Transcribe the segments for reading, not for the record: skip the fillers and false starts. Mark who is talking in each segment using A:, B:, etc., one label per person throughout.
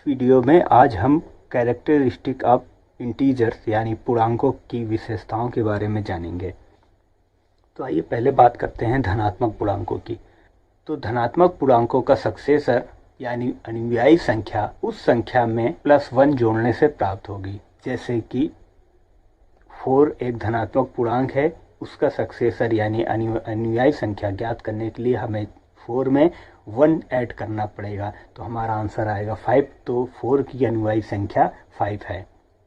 A: Video में आज हम कैरेक्टरिस्टिक ऑफ इंटीजर्स यानी पूर्णांकों की विशेषताओं के बारे में जानेंगे। तो आइए पहले बात करते हैं धनात्मक पूर्णांकों की। तो धनात्मक पूर्णांकों का सक्सेसर यानी अनुयायी संख्या उस संख्या में +1 जोड़ने से प्राप्त होगी। जैसे कि 4 एक धनात्मक पूर्णांक है, उसका सक्सेसर यानी अनुयायी संख्या ज्ञात करने के लिए हमें 4 में 1 ऐड करना पड़ेगा, तो हमारा आंसर आएगा 5। तो 4 की अनुयायी संख्या 5 है।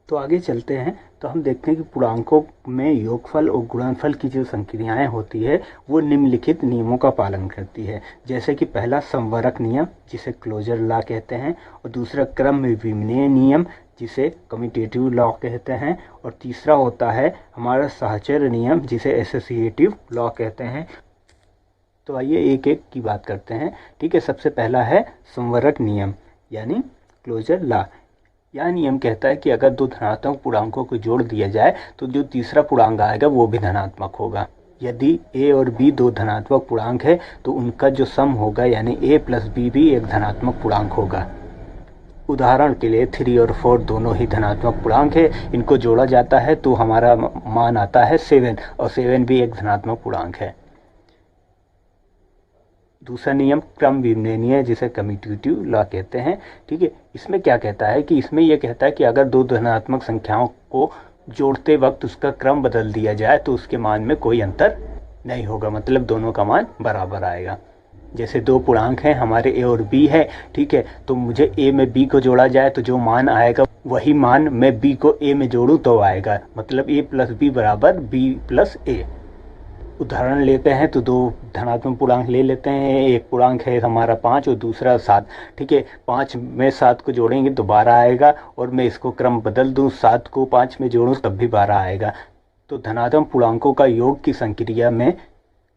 A: तो आगे चलते हैं तो हम देखते हैं कि पूर्णांकों में योगफल और गुणनफल की जो संक्रियाएं होती है वो निम्नलिखित नियमों का पालन करती है। जैसे कि पहला संवरक नियम जिसे क्लोजर लॉ कहते हैं, और दूसरा क्रम विमीय नियम जिसे कम्यूटेटिव लॉ कहते हैं, और तीसरा होता है हमारा सहचर नियम जिसे एसोसिएटिव लॉ कहते हैं। तो आइए एक एक की बात करते हैं। ठीक है, सबसे पहला है संवरक नियम यानी क्लोजर लॉ। यह नियम कहता है कि अगर दो धनात्मक पूर्णांकों को जोड़ दिया जाए तो जो तीसरा पूर्णांक आएगा वो भी धनात्मक होगा। यदि a और b दो धनात्मक पूर्णांक है तो उनका जो सम होगा यानी a + b भी एक धनात्मक पूर्णांक होगा। उदाहरण के लिए 3 और 4 दोनों ही धनात्मक पूर्णांक है, इनको जोड़ा जाता है तो हमारा मान आता है 7, और 7 भी एक धनात्मक पूर्णांक है। दूसरा नियम क्रम विमीय जिसे कम्यूटेटिव लॉ कहते हैं। ठीक है, इसमें क्या कहता है कि इसमें यह कहता है कि अगर दो धनात्मक संख्याओं को जोड़ते वक्त उसका क्रम बदल दिया जाए तो उसके मान में कोई अंतर नहीं होगा, मतलब दोनों का मान बराबर आएगा। जैसे दो पूर्णांक हैं हमारे a और b है, ठीक है, तो मुझे a में b को जोड़ा जाए तो जो मान आएगा वही मान मैं b को a में जोड़ूं तो आएगा, मतलब a + b बराबर b + a। उदाहरण लेते हैं तो दो धनात्मक पूर्णांक ले लेते हैं। एक पूर्णांक है हमारा 5 और दूसरा 7। ठीक है, 5 में 7 को जोड़ेंगे तो 12 आएगा, और मैं इसको क्रम बदल दूं 7 को 5 में जोड़ूं तब भी 12 आएगा। तो धनात्मक पूर्णांकों का योग की संक्रिया में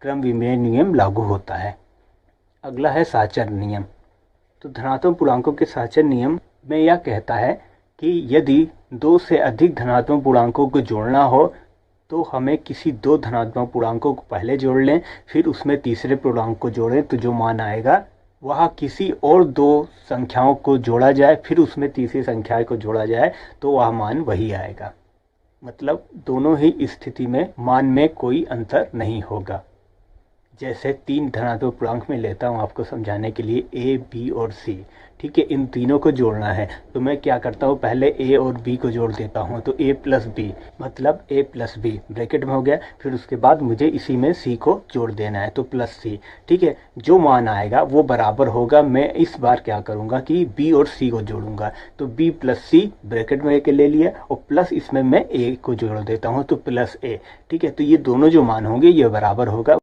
A: क्रम विमीय नियम लागू होता है। अगला है सहचर नियम। तो धनात्मक पूर्णांकों के सहचर नियम में यह कहता है कि यदि 2 से अधिक धनात्मक पूर्णांकों को जोड़ना हो तो हमें किसी दो धनात्मक पूर्णांकों को पहले जोड़ लें, फिर उसमें तीसरे पूर्णांक को जोड़ें तो जो मान आएगा वह किसी और दो संख्याओं को जोड़ा जाए, फिर उसमें तीसरी संख्या को जोड़ा जाए तो वह मान वही आएगा। मतलब दोनों ही स्थिति में मान में कोई अंतर नहीं होगा। जैसे 3 धनात्मक पूर्णांक में लेता हूँ आपको समझाने के लिए a, b और c। ठीक है, इन तीनों को जोड़ना है तो मैं क्या करता हूँ, पहले a और b को जोड़ देता हूँ तो a + b मतलब a + b ब्रैकेट में हो गया। फिर उसके बाद मुझे इसी में c को जोड़ देना है तो +c। ठीक है, जो मान आएगा वो बराबर होगा। मैं इस बार क्या करूँगा कि b और c को जोड़ूंगा तो b + c ब्रैकेट में ले लिया, और प्लस इसमें मैं a को जोड़ देता हूँ तो +a। ठीक है, तो ये दोनों जो मान होंगे ये बराबर होगा।